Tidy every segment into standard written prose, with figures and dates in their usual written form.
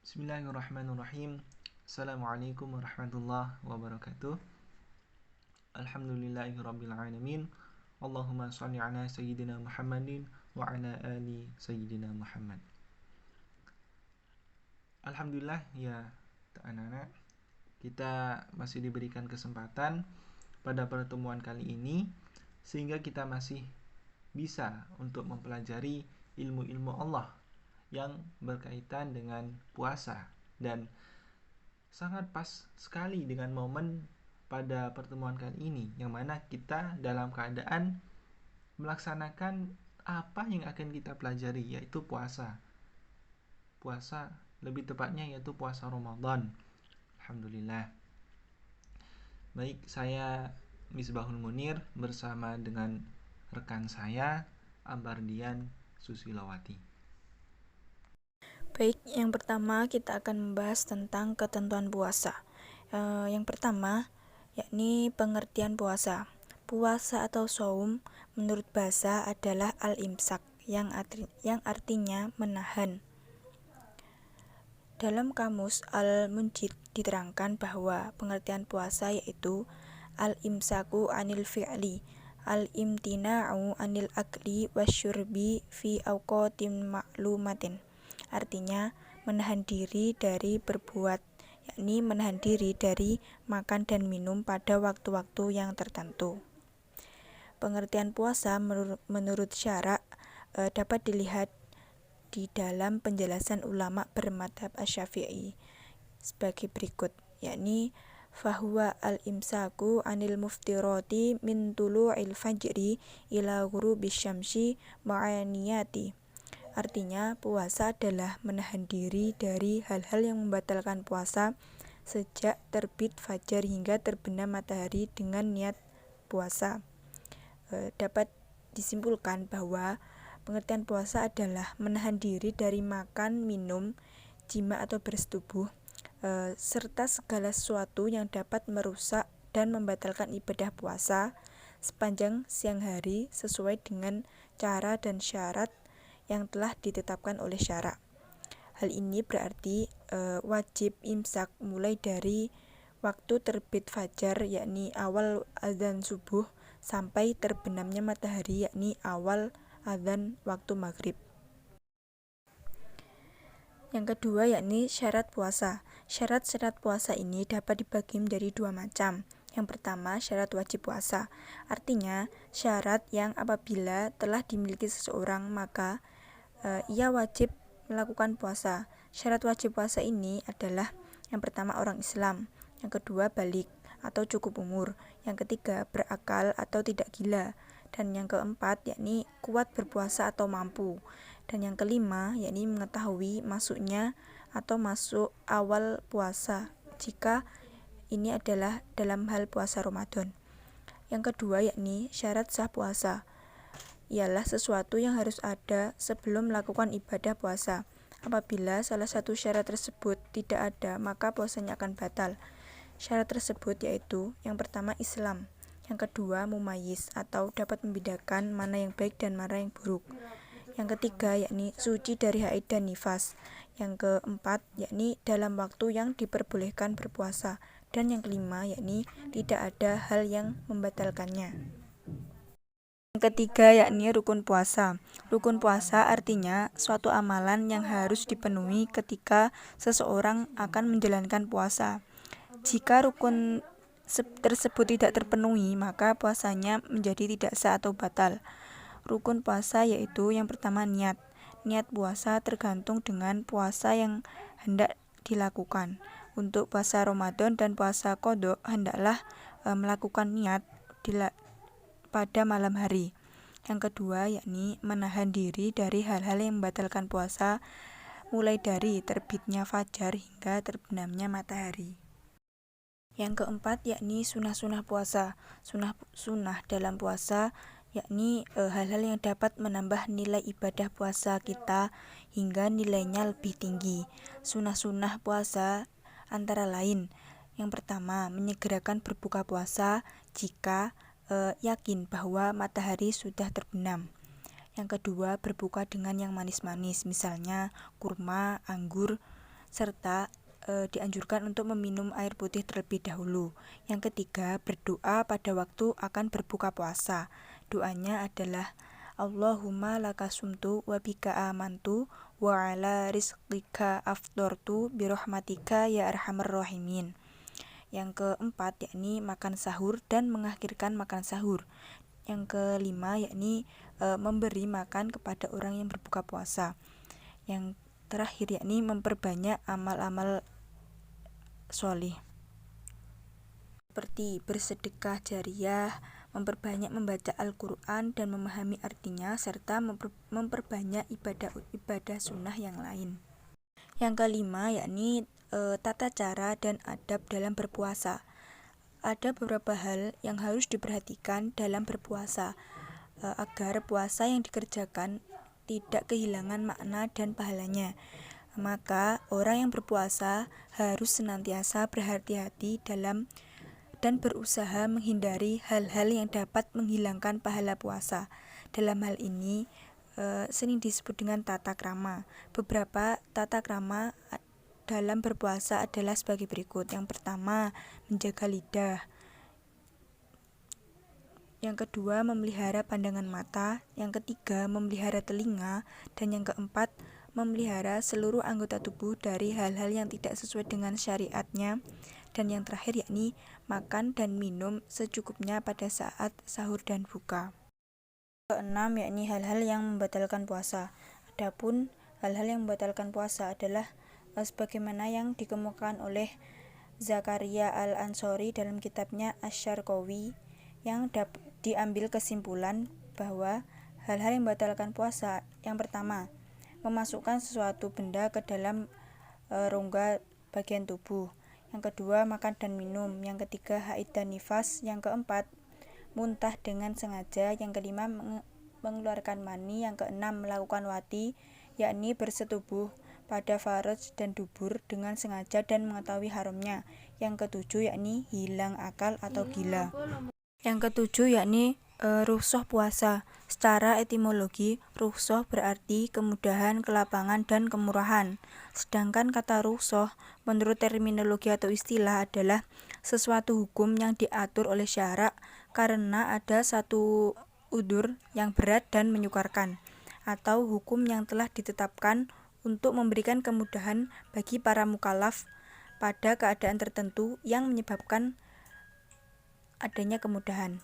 Bismillahirrahmanirrahim. Assalamualaikum warahmatullahi wabarakatuh. Alhamdulillahirrabbilalamin. Allahumma salli ala sayyidina Muhammadin wa ala ali sayyidina Muhammad. Alhamdulillah ya anak-anak, kita masih diberikan kesempatan pada pertemuan kali ini sehingga kita masih bisa untuk mempelajari ilmu-ilmu Allah yang berkaitan dengan puasa, dan sangat pas sekali dengan momen pada pertemuan kali ini yang mana kita dalam keadaan melaksanakan apa yang akan kita pelajari, yaitu puasa lebih tepatnya yaitu puasa Ramadan. Alhamdulillah. Baik, saya Misbahul Munir bersama dengan rekan saya Ambardian Susilawati. Baik, yang pertama kita akan membahas tentang ketentuan puasa. Yang pertama, yakni pengertian puasa. Puasa atau shaum menurut bahasa adalah al-imsak, yang artinya menahan. Dalam kamus Al-Munjid diterangkan bahwa pengertian puasa yaitu al-imsaku anil fi'li, al-imtina'u anil akli wasyurbi fi awqatin ma'lumatin. Artinya menahan diri dari berbuat, yakni menahan diri dari makan dan minum pada waktu-waktu yang tertentu. Pengertian puasa menurut syara dapat dilihat di dalam penjelasan ulama bermadhab Asy-Syafi'i sebagai berikut, yakni fahuwa al-imsaku anil muftirati min tulu'il fajri ila ghurubisy syamsi ma'aniyati. Artinya, puasa adalah menahan diri dari hal-hal yang membatalkan puasa sejak terbit fajar hingga terbenam matahari dengan niat puasa. Dapat disimpulkan bahwa pengertian puasa adalah menahan diri dari makan, minum, jima atau bersetubuh, serta segala sesuatu yang dapat merusak dan membatalkan ibadah puasa sepanjang siang hari sesuai dengan cara dan syarat yang telah ditetapkan oleh syara. Hal ini berarti wajib imsak mulai dari waktu terbit fajar, yakni awal azan subuh, sampai terbenamnya matahari, yakni awal azan waktu maghrib. Yang kedua yakni syarat puasa. Syarat-syarat puasa ini dapat dibagi menjadi dua macam. Yang pertama, syarat wajib puasa. Artinya, syarat yang apabila telah dimiliki seseorang maka ia wajib melakukan puasa. Syarat wajib puasa ini adalah yang pertama orang Islam, yang kedua balik atau cukup umur, yang ketiga berakal atau tidak gila, dan yang keempat yakni kuat berpuasa atau mampu, dan yang kelima yakni mengetahui masuknya atau masuk awal puasa jika ini adalah dalam hal puasa Ramadan. Yang kedua yakni syarat sah puasa, ialah sesuatu yang harus ada sebelum melakukan ibadah puasa. Apabila salah satu syarat tersebut tidak ada, maka puasanya akan batal. Syarat tersebut yaitu yang pertama Islam, yang kedua mumayyiz atau dapat membedakan mana yang baik dan mana yang buruk. Yang ketiga yakni suci dari haid dan nifas. Yang keempat yakni dalam waktu yang diperbolehkan berpuasa. Dan yang kelima yakni tidak ada hal yang membatalkannya. Yang ketiga yakni rukun puasa. Rukun puasa artinya suatu amalan yang harus dipenuhi ketika seseorang akan menjalankan puasa. Jika rukun tersebut tidak terpenuhi, maka puasanya menjadi tidak sah atau batal. Rukun puasa yaitu yang pertama niat. Niat puasa tergantung dengan puasa yang hendak dilakukan. Untuk puasa Ramadan dan puasa qadha hendaklah melakukan niat pada malam hari. Yang kedua yakni menahan diri dari hal-hal yang membatalkan puasa mulai dari terbitnya fajar hingga terbenamnya matahari. Yang keempat yakni sunah-sunah puasa. Sunah dalam puasa yakni hal-hal yang dapat menambah nilai ibadah puasa kita hingga nilainya lebih tinggi. Sunah-sunah puasa antara lain, yang pertama menyegerakan berbuka puasa jika yakin bahwa matahari sudah terbenam. Yang kedua, berbuka dengan yang manis-manis, misalnya kurma, anggur, serta dianjurkan untuk meminum air putih terlebih dahulu. Yang ketiga, berdoa pada waktu akan berbuka puasa. Doanya adalah Allahumma lakasumtu wa bika amantu wa ala rizqika aftortu birahmatika ya arhamar rahimin. Yang keempat yakni makan sahur dan mengakhirkan makan sahur. Yang kelima yakni memberi makan kepada orang yang berbuka puasa. Yang terakhir yakni memperbanyak amal-amal sholih seperti bersedekah jariyah, memperbanyak membaca Al-Quran dan memahami artinya, serta memperbanyak ibadah sunnah yang lain. Yang kelima yakni tata cara dan adab dalam berpuasa. Ada beberapa hal yang harus diperhatikan dalam berpuasa agar puasa yang dikerjakan tidak kehilangan makna dan pahalanya. Maka orang yang berpuasa harus senantiasa berhati-hati dalam dan berusaha menghindari hal-hal yang dapat menghilangkan pahala puasa. Dalam hal ini sering disebut dengan tata krama. Beberapa tata krama dalam berpuasa adalah sebagai berikut. Yang pertama, menjaga lidah. Yang kedua, memelihara pandangan mata. Yang ketiga, memelihara telinga. Dan yang keempat, memelihara seluruh anggota tubuh dari hal-hal yang tidak sesuai dengan syariatnya. Dan yang terakhir yakni makan dan minum secukupnya pada saat sahur dan buka. Keenam yakni hal-hal yang membatalkan puasa. Adapun hal-hal yang membatalkan puasa adalah sebagaimana yang dikemukakan oleh Zakaria Al-Ansori dalam kitabnya Asy-Syarqawi, yang diambil kesimpulan bahwa hal-hal yang membatalkan puasa, yang pertama, memasukkan sesuatu benda ke dalam rongga bagian tubuh. Yang kedua, makan dan minum. Yang ketiga, haid dan nifas. Yang keempat, muntah dengan sengaja. Yang kelima, mengeluarkan mani. Yang keenam, melakukan wati, yakni bersetubuh pada faraj dan dubur dengan sengaja dan mengetahui haramnya. Yang ketujuh yakni hilang akal atau gila. Yang ketujuh yakni rukhsah puasa. Secara etimologi, rukhsah berarti kemudahan, kelapangan, dan kemurahan. Sedangkan kata rukhsah menurut terminologi atau istilah adalah sesuatu hukum yang diatur oleh syara karena ada satu udzur yang berat dan menyukarkan, atau hukum yang telah ditetapkan untuk memberikan kemudahan bagi para mukallaf pada keadaan tertentu yang menyebabkan adanya kemudahan.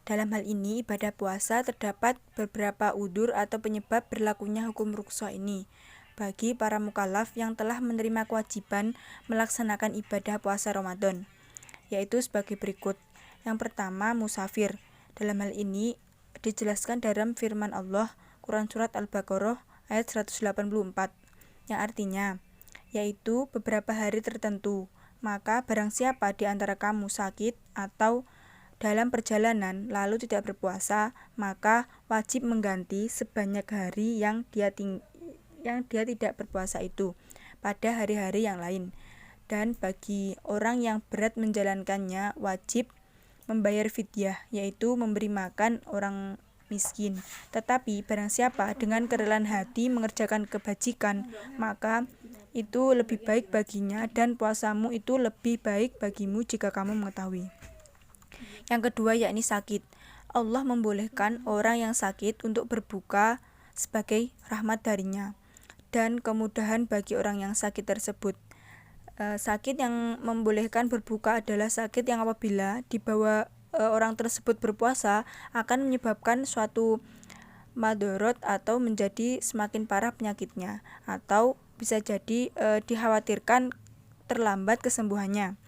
Dalam hal ini, ibadah puasa terdapat beberapa udzur atau penyebab berlakunya hukum rukhsah ini bagi para mukallaf yang telah menerima kewajiban melaksanakan ibadah puasa Ramadan, yaitu sebagai berikut. Yang pertama, musafir. Dalam hal ini dijelaskan dalam firman Allah Quran Surat Al-Baqarah ayat 184, yang artinya, yaitu beberapa hari tertentu. Maka barang siapa di antara kamu sakit atau dalam perjalanan lalu tidak berpuasa, maka wajib mengganti sebanyak hari yang dia tidak berpuasa itu pada hari-hari yang lain. Dan bagi orang yang berat menjalankannya, wajib membayar fidyah, yaitu memberi makan orang miskin. Tetapi barang siapa dengan kerelaan hati mengerjakan kebajikan, maka itu lebih baik baginya, dan puasamu itu lebih baik bagimu jika kamu mengetahui. Yang kedua yakni sakit. Allah membolehkan orang yang sakit untuk berbuka sebagai rahmat darinya dan kemudahan bagi orang yang sakit tersebut. Sakit yang membolehkan berbuka adalah sakit yang apabila dibawa orang tersebut berpuasa akan menyebabkan suatu madorot atau menjadi semakin parah penyakitnya, atau bisa jadi dikhawatirkan terlambat kesembuhannya.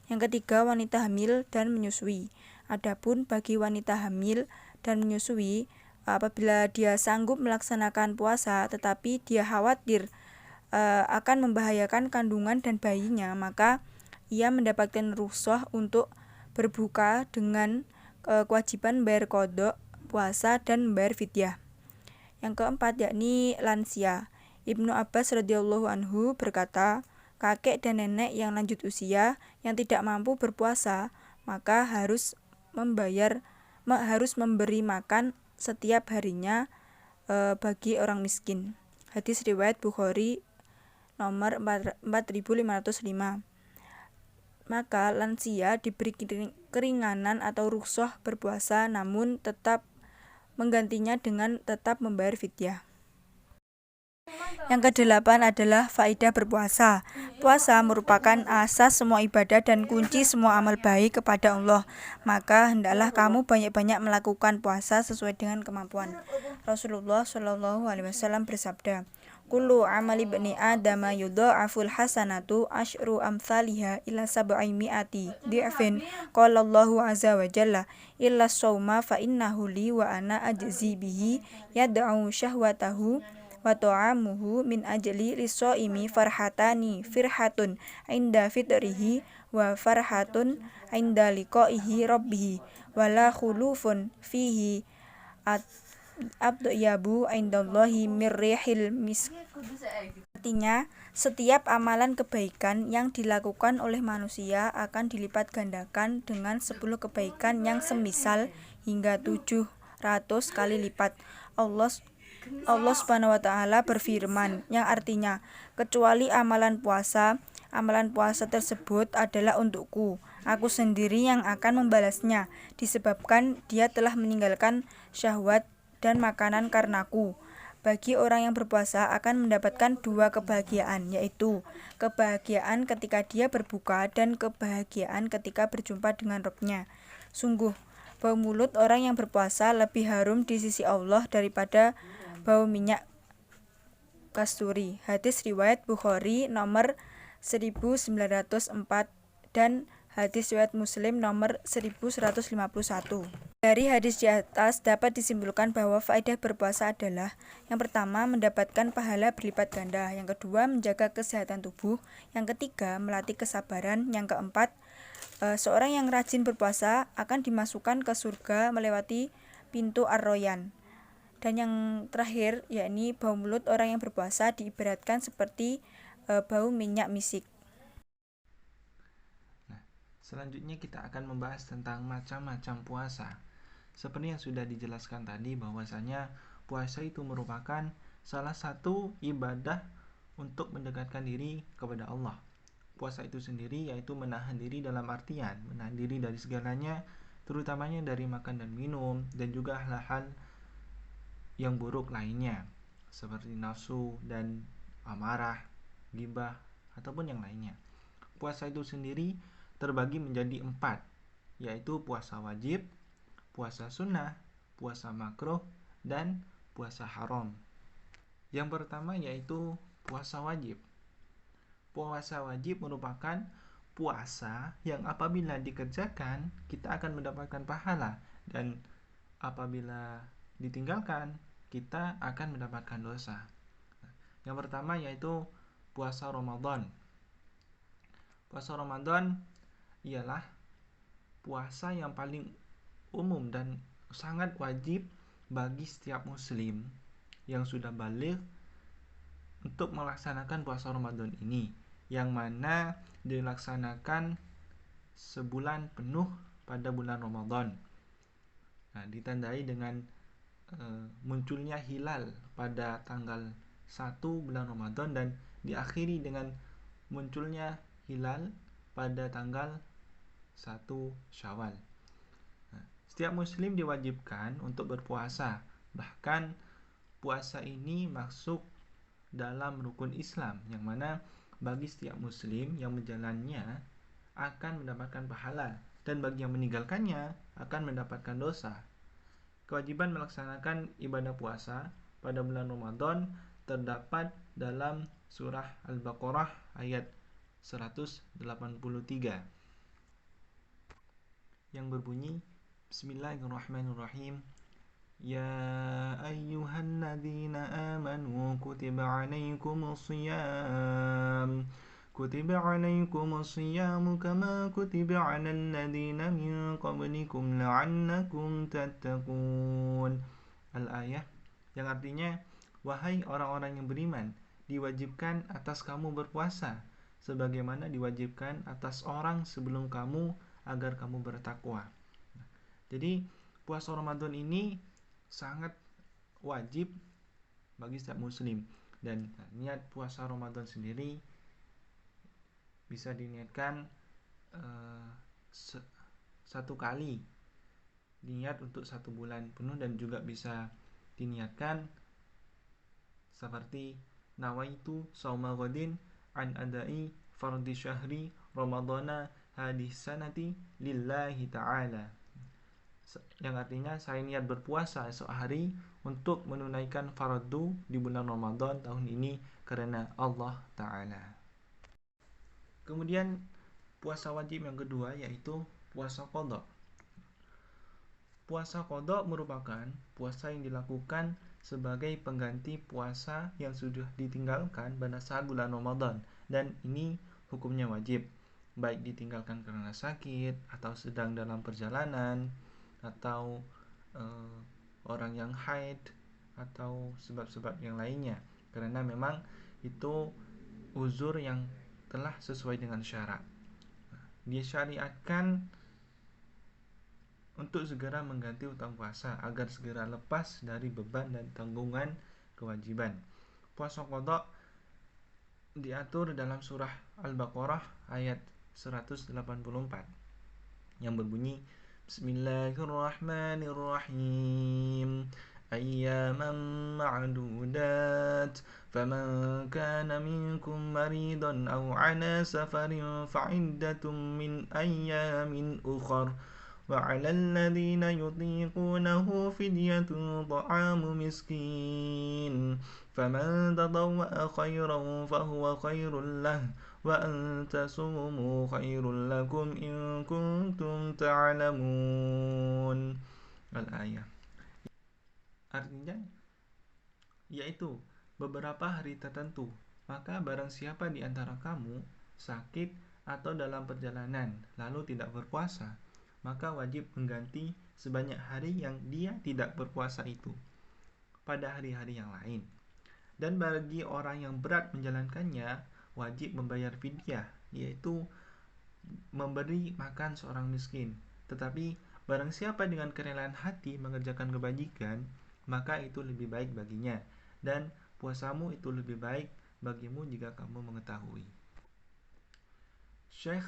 Yang ketiga, wanita hamil dan menyusui. Adapun bagi wanita hamil dan menyusui, apabila dia sanggup melaksanakan puasa tetapi dia khawatir akan membahayakan kandungan dan bayinya, maka ia mendapatkan rukhsah untuk berbuka dengan kewajiban membayar qadha puasa dan membayar fidyah. Yang keempat yakni lansia. Ibnu Abbas radhiyallahu anhu berkata, kakek dan nenek yang lanjut usia yang tidak mampu berpuasa, maka harus memberi makan setiap harinya bagi orang miskin. Hadis riwayat Bukhari nomor 4505. Maka lansia diberi keringanan atau rukhsah berpuasa, namun tetap menggantinya dengan tetap membayar fidyah. Yang kedelapan adalah faedah berpuasa. Puasa merupakan asas semua ibadah dan kunci semua amal baik kepada Allah. Maka hendaklah kamu banyak-banyak melakukan puasa sesuai dengan kemampuan. Rasulullah Shallallahu Alaihi Wasallam bersabda, "Kullu amali bani Adama yudha'aful hasanatu asyru amthaliha ila sab'i mi'ati di'fin." Qala Allahu azza wa jalla, "Illa shauma fa innahu li wa ana ajzi bihi yad'u syahwatahu wa ta'amuhu min ajli lisoimi farhatani firhatun inda fitrihi wa farhatun inda liqaihi rabbih wala khulufun fihi abdyabu indallahi mirrihil misk." Artinya, setiap amalan kebaikan yang dilakukan oleh manusia akan dilipat gandakan dengan 10 kebaikan yang semisal hingga 700 kali lipat. Allah Subhanahu wa taala berfirman, yang artinya, kecuali amalan puasa tersebut adalah untukku. Aku sendiri yang akan membalasnya, disebabkan dia telah meninggalkan syahwat dan makanan karenaku. Bagi orang yang berpuasa akan mendapatkan 2 kebahagiaan, yaitu kebahagiaan ketika dia berbuka dan kebahagiaan ketika berjumpa dengan Rabb-Nya. Sungguh, bau mulut orang yang berpuasa lebih harum di sisi Allah daripada bau minyak kasturi. Hadis riwayat Bukhari nomor 1904 dan hadis riwayat Muslim nomor 1151. Dari hadis di atas dapat disimpulkan bahwa faedah berpuasa adalah: yang pertama, mendapatkan pahala berlipat ganda; yang kedua, menjaga kesehatan tubuh; yang ketiga, melatih kesabaran; yang keempat, seorang yang rajin berpuasa akan dimasukkan ke surga melewati pintu Ar-Royan; dan yang terakhir, yakni bau mulut orang yang berpuasa diibaratkan seperti bau minyak misik. Selanjutnya kita akan membahas tentang macam-macam puasa. Seperti yang sudah dijelaskan tadi, bahwasanya puasa itu merupakan salah satu ibadah untuk mendekatkan diri kepada Allah. Puasa itu sendiri yaitu menahan diri dalam artian menahan diri dari segalanya, terutamanya dari makan dan minum, dan juga hal-hal yang buruk lainnya seperti nafsu dan amarah, ghibah, ataupun yang lainnya. Puasa itu sendiri terbagi menjadi 4, yaitu puasa wajib, puasa sunnah, puasa makruh, dan puasa haram. Yang pertama yaitu puasa wajib. Puasa wajib merupakan puasa yang apabila dikerjakan kita akan mendapatkan pahala, dan apabila ditinggalkan kita akan mendapatkan dosa. Yang pertama yaitu puasa Ramadan. Puasa Ramadan ialah puasa yang paling umum dan sangat wajib bagi setiap muslim yang sudah baligh untuk melaksanakan puasa Ramadan ini, yang mana dilaksanakan sebulan penuh pada bulan Ramadan. Ditandai dengan munculnya hilal pada tanggal 1 bulan Ramadan dan diakhiri dengan munculnya hilal pada tanggal 1 Syawal. Setiap muslim diwajibkan untuk berpuasa. Bahkan puasa ini masuk dalam rukun Islam, yang mana bagi setiap muslim yang menjalannya akan mendapatkan pahala, dan bagi yang meninggalkannya akan mendapatkan dosa. Kewajiban melaksanakan ibadah puasa pada bulan Ramadan terdapat dalam surah Al-Baqarah ayat 183 yang berbunyi, Bismillahirrahmanirrahim, Ya ayyuhalladzina amanu kutiba alaikumus siyamu kama kutiba alal ladzina min qablikum la'allakum tattaqun. Al-ayah, yang artinya, wahai orang-orang yang beriman, diwajibkan atas kamu berpuasa sebagaimana diwajibkan atas orang sebelum kamu agar kamu bertakwa. Jadi puasa Ramadan ini sangat wajib bagi setiap muslim. Dan niat puasa Ramadan sendiri bisa diniatkan satu kali niat untuk 1 bulan penuh, dan juga bisa diniatkan seperti nawaitu sauma ghadin an adai fardhi syahri ramadana hadis sanati lillahi ta'ala, yang artinya saya niat berpuasa esok hari untuk menunaikan fardu di bulan Ramadan tahun ini karena Allah Ta'ala. Kemudian puasa wajib yang kedua yaitu puasa qadha. Puasa qadha merupakan puasa yang dilakukan sebagai pengganti puasa yang sudah ditinggalkan pada saat bulan Ramadan, dan ini hukumnya wajib, baik ditinggalkan karena sakit atau sedang dalam perjalanan atau orang yang haid atau sebab-sebab yang lainnya, karena memang itu uzur yang telah sesuai dengan syarat. Dia syariatkan untuk segera mengganti utang puasa agar segera lepas dari beban dan tanggungan kewajiban. Puasa qadha diatur dalam surah Al-Baqarah ayat 184 yang berbunyi Bismillahirrahmanirrahim ayyaman ma'dudat faman kana minkum maridan aw ala safarin fa'iddatun min ayyamin ukhar وعلى الذين يطيقونه فدية طعام مسكين فمن تطوع خيرا فهو خير له وأن تصوموا خير لكم إن كنتم تعلمون. Al-ayah. Artinya yaitu beberapa hari tertentu, maka barang siapa di antara kamu sakit atau dalam perjalanan lalu tidak berpuasa, maka wajib mengganti sebanyak hari yang dia tidak berpuasa itu pada hari-hari yang lain. Dan bagi orang yang berat menjalankannya, wajib membayar fidyah, yaitu memberi makan seorang miskin. Tetapi barang siapa dengan kerelaan hati mengerjakan kebajikan, maka itu lebih baik baginya, dan puasamu itu lebih baik bagimu jika kamu mengetahui. Syekh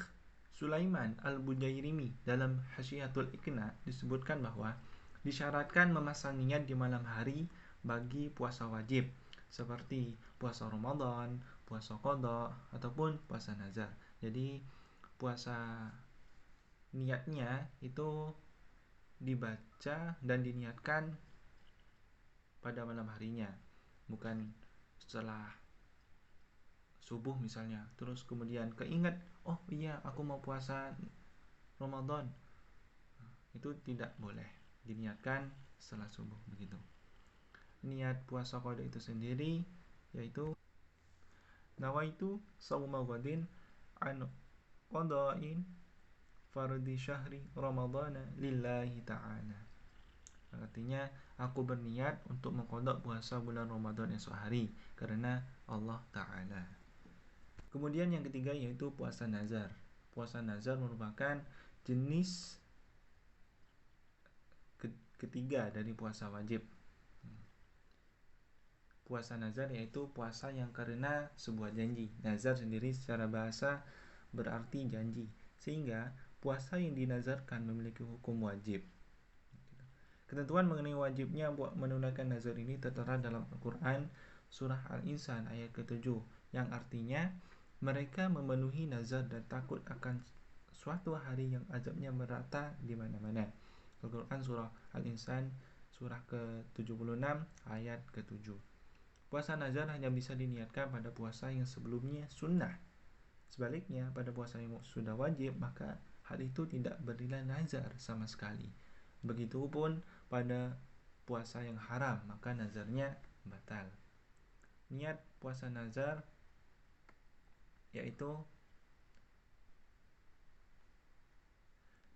Sulaiman Al-Bujairimi dalam Hasyiatul Iqna disebutkan bahwa disyaratkan memasang niat di malam hari bagi puasa wajib seperti puasa Ramadan, puasa qadha ataupun puasa nazar. Jadi puasa niatnya itu dibaca dan diniatkan pada malam harinya, bukan setelah subuh misalnya terus kemudian keinget, oh iya aku mau puasa Ramadan, itu tidak boleh, diniatkan setelah subuh begitu. Niat puasa qadha itu sendiri yaitu nawaitu sauma ghadin an qada'in fardhi syahri ramadana lillahi ta'ala. Artinya aku berniat untuk mengqadha puasa bulan Ramadan esok hari karena Allah Ta'ala. Kemudian yang ketiga yaitu puasa nazar. Puasa nazar merupakan jenis ketiga dari puasa wajib. Puasa nazar yaitu puasa yang karena sebuah janji. Nazar sendiri secara bahasa berarti janji, sehingga puasa yang dinazarkan memiliki hukum wajib. Ketentuan mengenai wajibnya menunaikan nazar ini tertera dalam Al-Quran surah Al-Insan ayat ke-7, yang artinya mereka memenuhi nazar dan takut akan suatu hari yang azabnya merata di mana-mana. Al-Quran surah Al-Insan surah ke-76 ayat ke-7. Puasa nazar hanya bisa diniatkan pada puasa yang sebelumnya sunnah. Sebaliknya, pada puasa yang sudah wajib, maka hal itu tidak bernilai nazar sama sekali. Begitupun pada puasa yang haram, maka nazarnya batal. Niat puasa nazar yaitu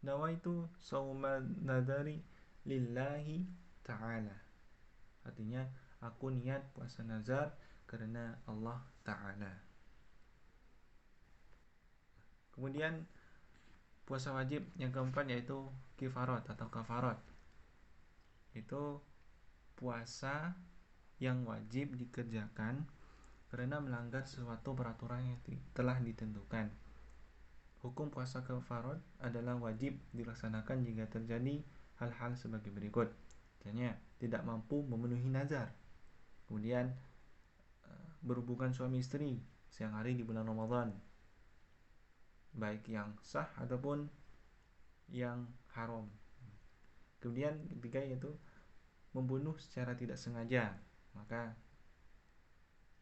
nawaitu saumal nadari lillahi ta'ala. Artinya aku niat puasa nazar karena Allah Ta'ala. Kemudian puasa wajib yang keempat yaitu kifarat atau kafarat. Itu puasa yang wajib dikerjakan karena melanggar sesuatu peraturan yang telah ditentukan. Hukum puasa kafarat adalah wajib dilaksanakan jika terjadi hal-hal sebagai berikut. Misalnya, tidak mampu memenuhi nazar. Kemudian berhubungan suami istri siang hari di bulan Ramadan, baik yang sah ataupun yang haram. Kemudian ketiga yaitu membunuh secara tidak sengaja, maka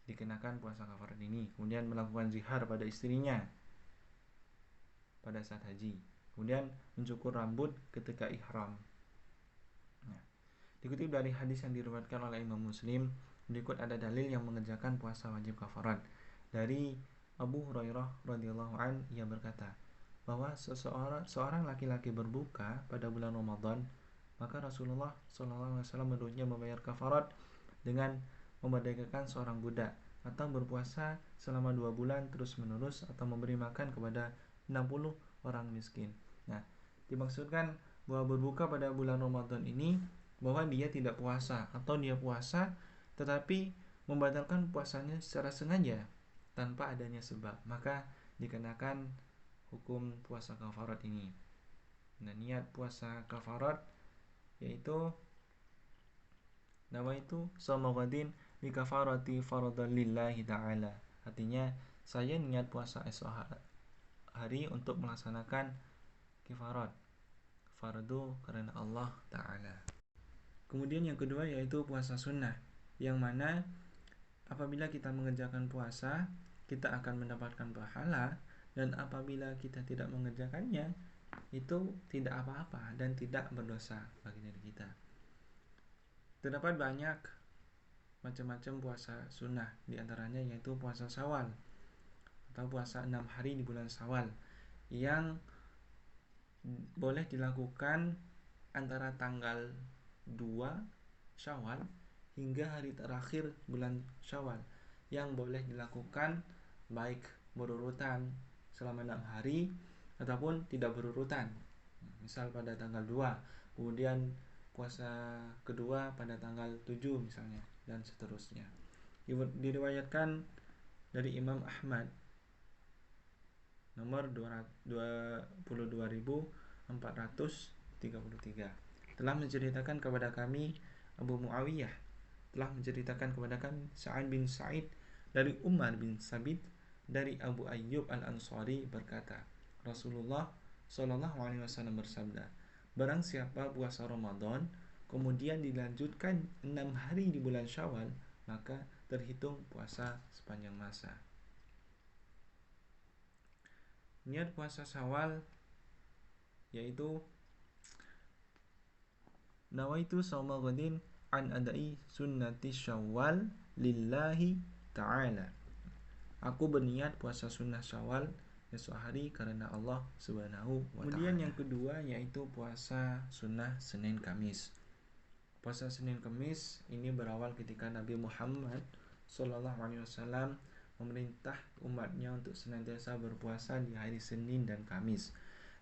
dikenakan puasa kafarat ini. Kemudian melakukan zihar pada istrinya pada saat haji. Kemudian mencukur rambut ketika ihram. Nah, dikutip dari hadis yang diriwayatkan oleh Imam Muslim, berikut ada dalil yang mengerjakan puasa wajib kafarat. Dari Abu Hurairah radhiyallahu an, ia berkata bahwa seorang laki-laki berbuka pada bulan Ramadan, maka Rasulullah SAW menyuruhnya membayar kafarat dengan memerdekakan seorang budak atau berpuasa selama 2 bulan terus menerus atau memberi makan kepada 60 orang miskin. Nah, dimaksudkan bahwa berbuka pada bulan Ramadan ini bahwa dia tidak puasa atau dia puasa tetapi membatalkan puasanya secara sengaja tanpa adanya sebab, maka dikenakan hukum puasa kafarat ini. Nah, niat puasa kafarat yaitu nawaitu shauma ghadin bi kafarati fardhan lillahi ta'ala. Artinya, saya niat puasa esok hari untuk melaksanakan kifarat fardu karena Allah Ta'ala. Kemudian yang kedua yaitu puasa sunnah, yang mana apabila kita mengerjakan puasa kita akan mendapatkan pahala, dan apabila kita tidak mengerjakannya itu tidak apa-apa dan tidak berdosa bagi diri kita. Terdapat banyak macam-macam puasa sunnah, diantaranya yaitu puasa Syawal atau puasa 6 hari di bulan Syawal yang boleh dilakukan antara tanggal 2 Syawal hingga hari terakhir bulan Syawal, yang boleh dilakukan baik berurutan selama 6 hari ataupun tidak berurutan. Misal pada tanggal 2, kemudian puasa kedua pada tanggal 7 misalnya, dan seterusnya. Diriwayatkan dari Imam Ahmad nomor 22.433 telah menceritakan kepada kami Abu Muawiyah telah menceritakan kepada kami Sa'ad bin Sa'id dari Umar bin Sabit dari Abu Ayyub Al-Ansari berkata, Rasulullah SAW bersabda, barang siapa puasa Ramadan kemudian dilanjutkan 6 hari di bulan Syawal, maka terhitung puasa sepanjang masa. Niat puasa Syawal yaitu nawaitu shauma ghadin an adai sunnati Syawal lillahi ta'ala. Aku berniat puasa sunnah Syawal esok hari karena Allah Subhanahu wa ta'ala. Kemudian yang kedua yaitu puasa sunnah Senin Kamis. Puasa Senin Kamis ini berawal ketika Nabi Muhammad SAW memerintah umatnya untuk senantiasa berpuasa di hari Senin dan Kamis,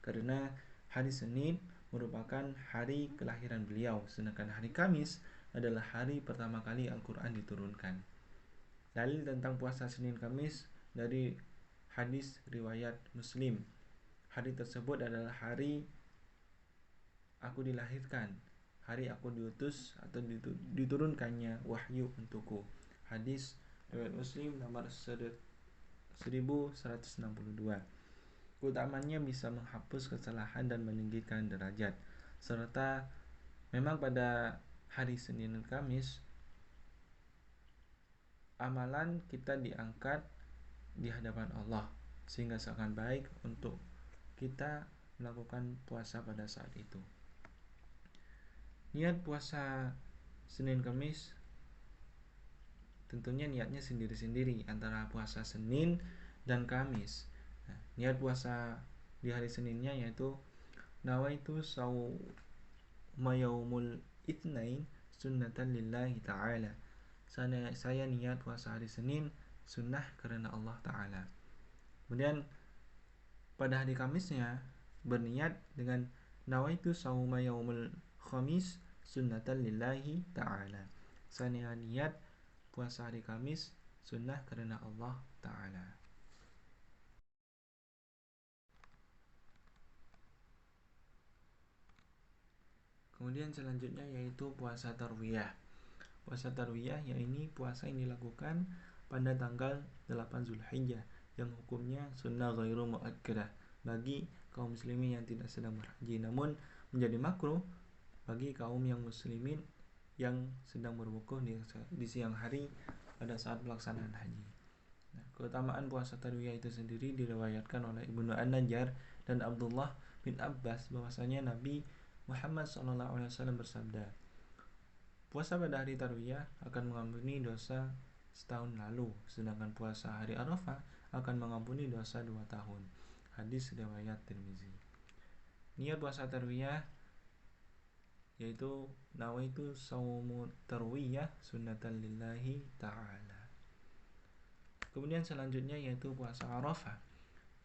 karena hari Senin merupakan hari kelahiran beliau, sedangkan hari Kamis adalah hari pertama kali Al-Quran diturunkan. Dalil tentang puasa Senin Kamis dari hadis riwayat Muslim. Hari tersebut adalah hari aku dilahirkan, hari aku diutus atau diturunkannya wahyu untukku. Hadis riwayat Muslim nomor 1162. Keutamaannya bisa menghapus kesalahan dan meninggikan derajat, serta memang pada hari Senin dan Kamis amalan kita diangkat di hadapan Allah, sehingga sangat baik untuk kita melakukan puasa pada saat itu. Niat puasa Senin Kamis tentunya niatnya sendiri-sendiri antara puasa Senin dan Kamis. Nah, niat puasa di hari Seninnya yaitu nawaitu shauma yaumul itsnain sunnatan lillahi ta'ala. Saya niat puasa hari Senin sunnah karena Allah Ta'ala. Kemudian pada hari Kamisnya berniat dengan nawaitu shauma yaumul khamis sunnatan lillahi ta'ala. Saya niat puasa hari Kamis sunnah karena Allah Ta'ala. Kemudian selanjutnya yaitu puasa tarwiyah. Puasa tarwiyah yaitu puasa yang dilakukan pada tanggal 8 Zulhijjah yang hukumnya sunnah ghairu muakkadah bagi kaum muslimin yang tidak sedang berhaji, namun menjadi makruh bagi kaum yang muslimin yang sedang berwukuf di siang hari pada saat pelaksanaan haji. Nah, keutamaan puasa tarwiyah itu sendiri diriwayatkan oleh Ibnu An-Najjar dan Abdullah bin Abbas bahwasanya Nabi Muhammad SAW bersabda, puasa pada hari tarwiyah akan mengampuni dosa setahun lalu, sedangkan puasa hari Arafah akan mengampuni dosa 2 tahun. Hadis riwayat Tirmizi. Niat puasa tarwiyah yaitu nawaitu saumu tarwiyah sunnatan lillahi ta'ala. Kemudian selanjutnya yaitu puasa Arafah,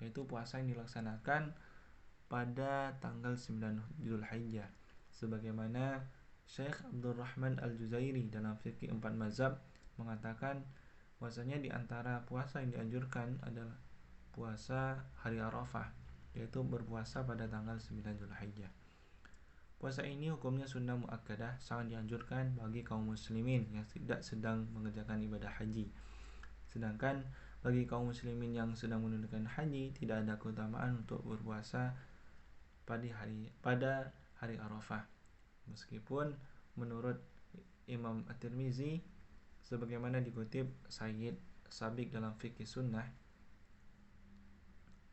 yaitu puasa yang dilaksanakan pada tanggal 9 Zulhijjah sebagaimana Syekh Abdul Rahman Al-Juzairi dalam fikih 4 mazhab mengatakan bahwasanya di antara puasa yang dianjurkan adalah puasa hari Arafah, yaitu berpuasa pada tanggal 9 Zulhijjah. Puasa ini hukumnya sunnah muakkadah, sangat dianjurkan bagi kaum muslimin yang tidak sedang mengerjakan ibadah haji. Sedangkan bagi kaum muslimin yang sedang menunaikan haji tidak ada keutamaan untuk berpuasa pada hari Arafah. Meskipun menurut Imam At-Tirmizi sebagaimana dikutip Sayyid Sabiq dalam fikih sunnah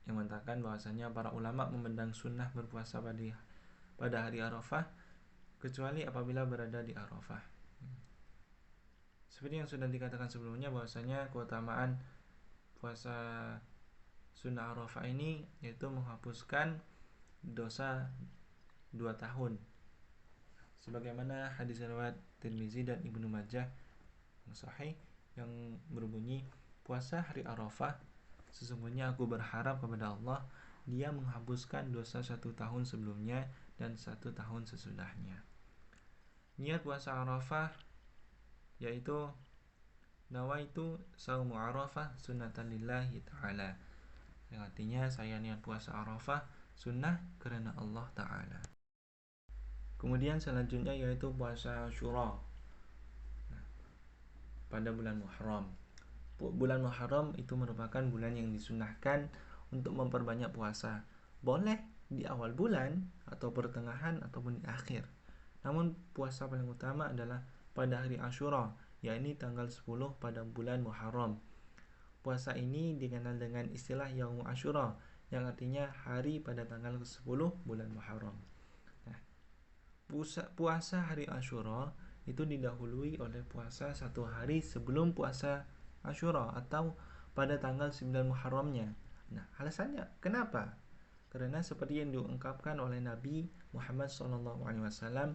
yang mengatakan bahwasanya para ulama memandang sunnah berpuasa pada hari Arafah kecuali apabila berada di Arafah. Seperti yang sudah dikatakan sebelumnya bahwasanya keutamaan puasa sunnah Arafah ini yaitu menghapuskan dosa 2 tahun. Sebagaimana hadis riwayat Tirmizi dan Ibnu Majah yang sahih yang berbunyi, puasa hari Arafah sesungguhnya aku berharap kepada Allah dia menghapuskan dosa 1 tahun sebelumnya dan 1 tahun sesudahnya. Niat puasa Arafah yaitu nawaitu saumu Arafah sunnatan lillahi ta'ala, yang artinya saya niat puasa Arafah sunnah karena Allah Ta'ala. Kemudian selanjutnya yaitu puasa Asyura pada bulan Muharram. Bulan Muharram itu merupakan bulan yang disunnahkan untuk memperbanyak puasa. Boleh di awal bulan atau pertengahan ataupun di akhir. Namun puasa paling utama adalah pada hari Asyura, yakni tanggal 10 pada bulan Muharram. Puasa ini dikenal dengan istilah Yaum Asyura, yang artinya hari pada tanggal 10 bulan Muharram. Nah, puasa hari Asyura itu didahului oleh puasa 1 hari sebelum puasa Asyura atau pada tanggal 9 Muharramnya. Nah, alasannya kenapa? Karena seperti yang diungkapkan oleh Nabi Muhammad SAW,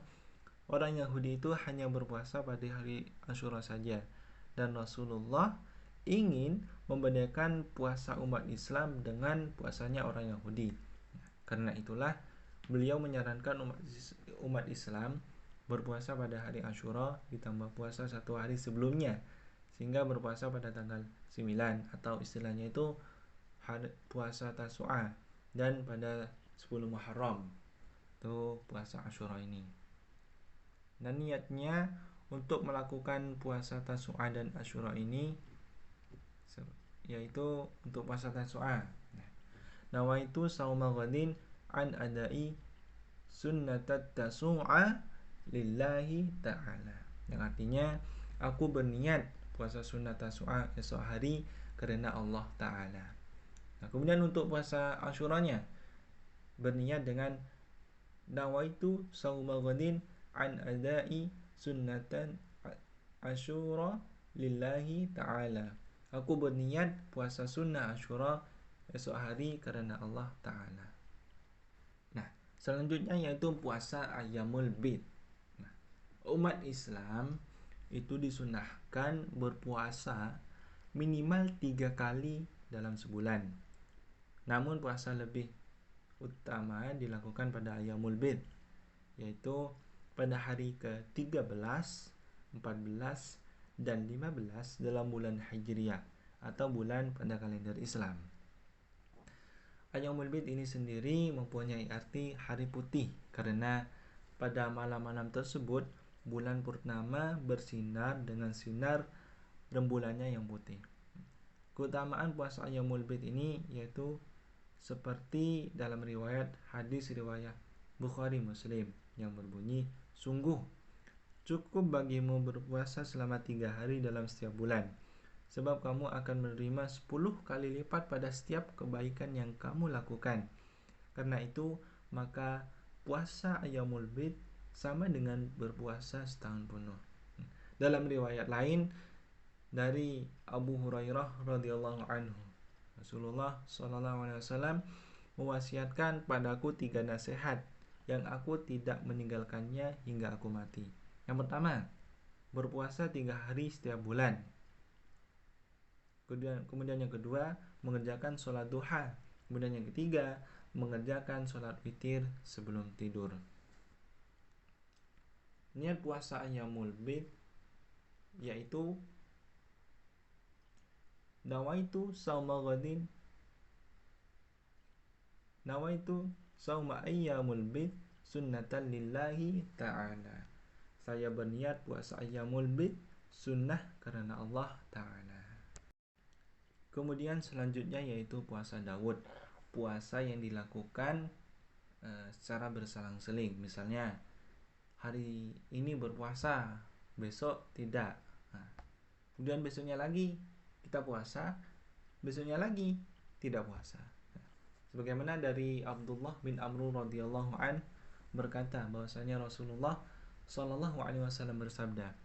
orang Yahudi itu hanya berpuasa pada hari Asyura saja, dan Rasulullah ingin membedakan puasa umat Islam dengan puasanya orang Yahudi. Karena itulah beliau menyarankan umat Islam berpuasa pada hari Asyura ditambah puasa 1 hari sebelumnya, sehingga berpuasa pada tanggal 9 atau istilahnya itu puasa Tasu'a, dan pada 10 Muharram itu puasa Asyura ini. Dan niatnya untuk melakukan puasa Tasu'a dan Asyura ini yaitu untuk puasa Tasu'a, nawaitu sauma ghadin an adai sunnatat Tasu'a lillahi ta'ala, yang artinya aku berniat puasa sunnah Tasu'a esok hari karena Allah Ta'ala. Nah, kemudian untuk puasa Asyuranya berniat dengan nawaitu sauma ghadin an adai sunnatan Asyura lillahi ta'ala, aku berniat puasa sunnah Asyura esok hari karena Allah Ta'ala. Nah, selanjutnya yaitu puasa Ayyamul Bid. Nah, umat Islam itu disunahkan berpuasa minimal 3 kali dalam sebulan. Namun puasa lebih utama dilakukan pada Ayyamul Bid, yaitu pada hari ke-13, 14, dan 15 dalam bulan Hijriah atau bulan pada kalender Islam. Ayyamul Bid ini sendiri mempunyai arti hari putih karena pada malam-malam tersebut bulan purnama bersinar dengan sinar rembulannya yang putih. Keutamaan puasa Ayyamul Bid ini yaitu seperti dalam riwayat hadis riwayat Bukhari Muslim yang berbunyi, sungguh cukup bagimu berpuasa selama 3 hari dalam setiap bulan, sebab kamu akan menerima 10 kali lipat pada setiap kebaikan yang kamu lakukan. Karena itu, maka puasa Ayyamul Bid sama dengan berpuasa setahun penuh. Dalam riwayat lain dari Abu Hurairah radhiyallahu anhu, Rasulullah SAW mewasiatkan padaku 3 nasihat yang aku tidak meninggalkannya hingga aku mati. Yang pertama, berpuasa 3 hari setiap bulan. Kemudian yang kedua, mengerjakan sholat duha. Kemudian yang ketiga, mengerjakan sholat witir sebelum tidur. Niat puasa Ayyamul Bid yaitu nawaitu sauma ayyamul bid sunnatan lillahi ta'ala. Saya berniat puasa Ayyamul Bid sunnah karena Allah Ta'ala. Kemudian selanjutnya yaitu puasa Daud, puasa yang dilakukan secara berselang-seling. Misalnya hari ini berpuasa, besok tidak. Kemudian besoknya lagi kita puasa, besoknya lagi tidak puasa. Sebagaimana dari Abdullah bin Amr radhiyallahu an berkata bahwasanya Rasulullah Shallallahu alaihi wasallam bersabda,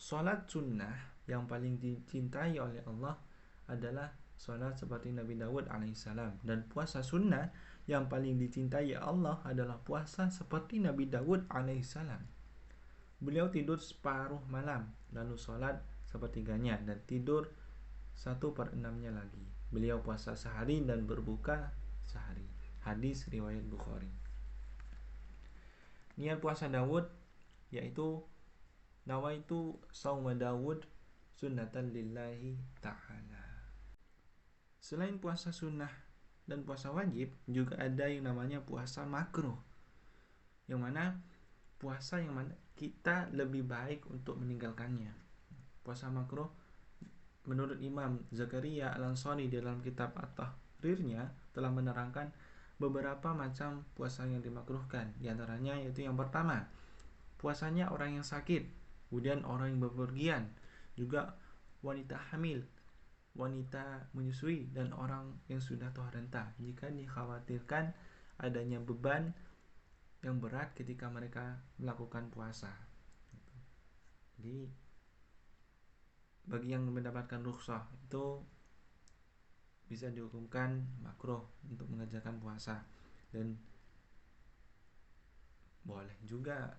salat sunnah yang paling dicintai oleh Allah adalah salat seperti Nabi Daud alaihissalam, dan puasa sunnah yang paling dicintai Allah adalah puasa seperti Nabi Daud alaihissalam. Beliau tidur separuh malam, lalu salat sepertiganya dan tidur 1/6-nya lagi. Beliau puasa sehari dan berbuka sehari. Hadis riwayat Bukhari. Niat puasa Daud yaitu nawaitu sauma Daud sunnatan lillahi ta'ala. Selain puasa sunnah dan puasa wajib, juga ada yang namanya puasa makruh, yang mana puasa yang mana kita lebih baik untuk meninggalkannya. Puasa makruh menurut Imam Zakaria Al-Ansari dalam kitab At-Tahrirnya telah menerangkan beberapa macam puasa yang dimakruhkan. Di antaranya yaitu yang pertama, puasanya orang yang sakit, kemudian orang yang bepergian, juga wanita hamil, wanita menyusui, dan orang yang sudah tua renta jika dikhawatirkan adanya beban yang berat ketika mereka melakukan puasa. Jadi bagi yang mendapatkan rukhsah itu bisa dihukumkan makruh untuk mengerjakan puasa, dan boleh juga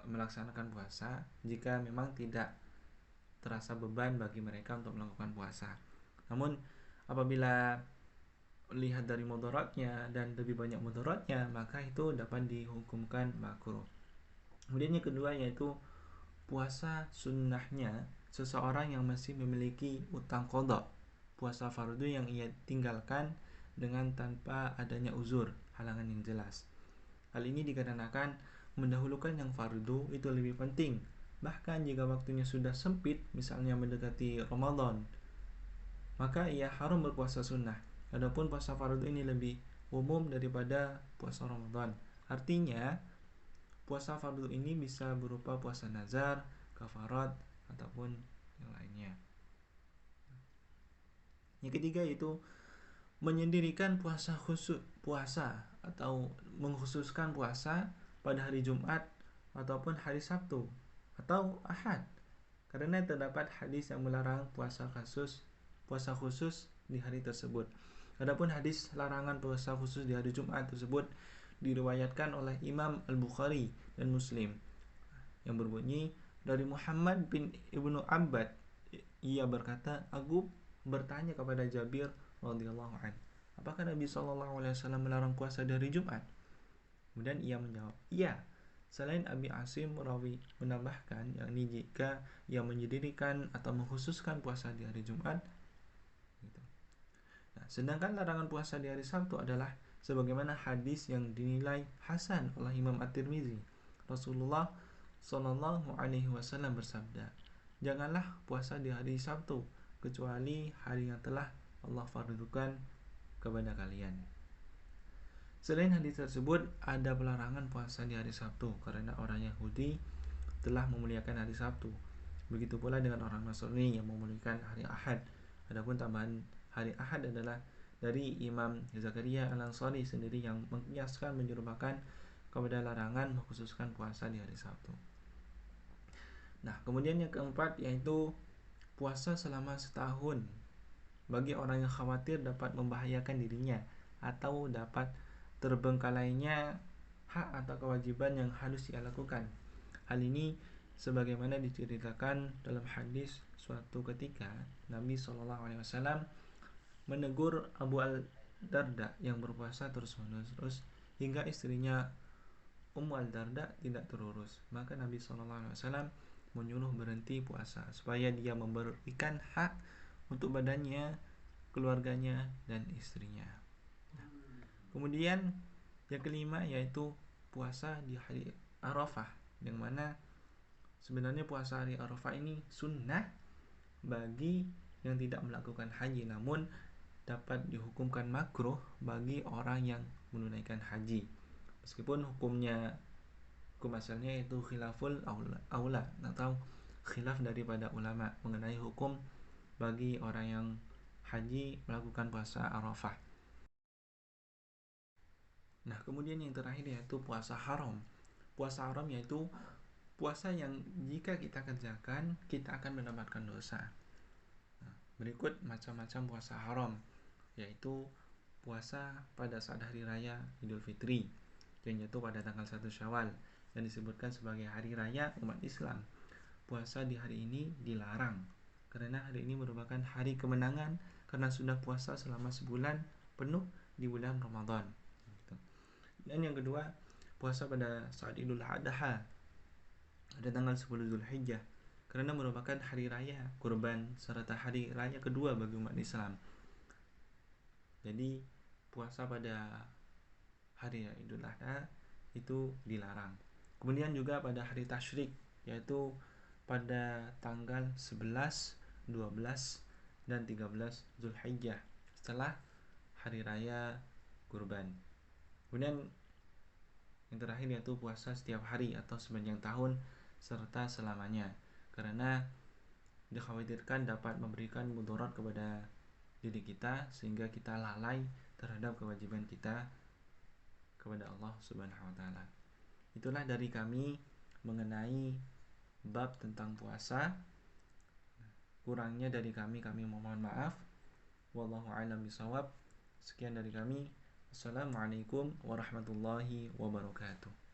melaksanakan puasa jika memang tidak terasa beban bagi mereka untuk melakukan puasa. Namun apabila lihat dari mudaratnya dan lebih banyak mudaratnya, maka itu dapat dihukumkan makruh. Kemudian yang kedua yaitu puasa sunnahnya seseorang yang masih memiliki utang qadha, puasa fardu yang ia tinggalkan dengan tanpa adanya uzur, halangan yang jelas. Hal ini dikarenakan mendahulukan yang fardu itu lebih penting. Bahkan jika waktunya sudah sempit, misalnya mendekati Ramadan, maka ia haram berpuasa sunnah. Adapun puasa fardu ini lebih umum daripada puasa Ramadan. Artinya, puasa fardu ini bisa berupa puasa nazar, kafarat, ataupun yang lainnya. Yang ketiga yaitu menyendirikan puasa atau mengkhususkan puasa pada hari Jumat ataupun hari Sabtu atau Ahad, karena terdapat hadis yang melarang puasa khusus di hari tersebut. Adapun hadis larangan puasa khusus di hari Jumat tersebut diriwayatkan oleh Imam Al-Bukhari dan Muslim, yang berbunyi dari Muhammad bin Ibnu Abbad, ia berkata, aku bertanya kepada Jabir radhiyallahu anhu, apakah Nabi SAW melarang puasa di hari Jumat? Kemudian ia menjawab, iya, Selain Abi Asim, rawi menambahkan yakni jika ia mendirikan atau mengkhususkan puasa di hari Jumat gitu. Nah, sedangkan larangan puasa di hari Sabtu adalah sebagaimana hadis yang dinilai hasan oleh Imam At-Tirmizi. Rasulullah Shallallahu Alaihi Wasallam bersabda, janganlah puasa di hari Sabtu kecuali hari yang telah Allah fardukan kepada kalian. Selain hadis tersebut, ada pelarangan puasa di hari Sabtu karena orang Yahudi telah memuliakan hari Sabtu. Begitu pula dengan orang Nasrani yang memuliakan hari Ahad. Adapun tambahan hari Ahad adalah dari Imam Zakaria Al-Ansari sendiri yang mengkiaskan menyerupakan kepada larangan mengkhususkan puasa di hari Sabtu. Nah, kemudian yang keempat yaitu puasa selama setahun bagi orang yang khawatir dapat membahayakan dirinya atau dapat terbengkalainya hak atau kewajiban yang harus ia lakukan. Hal ini sebagaimana diceritakan dalam hadis suatu ketika Nabi SAW menegur Abu Al-Darda yang berpuasa terus-menerus hingga istrinya Ummu Al-Darda tidak terurus. Maka Nabi SAW menyuruh berhenti puasa supaya dia memberikan hak untuk badannya, keluarganya, dan istrinya. Kemudian yang kelima yaitu puasa di hari Arafah, yang mana sebenarnya puasa hari Arafah ini sunnah bagi yang tidak melakukan haji, namun dapat dihukumkan makruh bagi orang yang menunaikan haji. Meskipun hukum asalnya itu khilaful aula atau khilaf daripada ulama mengenai hukum bagi orang yang haji melakukan puasa Arafah. Nah, kemudian yang terakhir yaitu puasa haram. Puasa haram yaitu puasa yang jika kita kerjakan kita akan mendapatkan dosa. Nah, berikut macam-macam puasa haram, yaitu puasa pada saat hari raya Idul Fitri yang jatuh pada tanggal 1 Syawal yang disebutkan sebagai hari raya umat Islam. Puasa di hari ini dilarang karena hari ini merupakan hari kemenangan karena sudah puasa selama sebulan penuh di bulan Ramadan. Dan yang kedua, puasa pada saat Idul Adha pada tanggal 10 Zulhijjah karena merupakan hari raya kurban serta hari raya kedua bagi umat Islam. Jadi puasa pada hari Idul Adha itu dilarang. Kemudian juga pada hari tasyrik, yaitu pada tanggal 11, 12, dan 13 Zulhijjah setelah hari raya kurban. Kemudian yang terakhir yaitu puasa setiap hari atau sepanjang tahun serta selamanya, karena dikhawatirkan dapat memberikan mudarat kepada diri kita sehingga kita lalai terhadap kewajiban kita kepada Allah Subhanahu wa taala. Itulah dari kami mengenai bab tentang puasa. Kurangnya dari kami mohon maaf. Wallahu a'lam bishawab. Sekian dari kami. Assalamualaikum warahmatullahi wabarakatuh.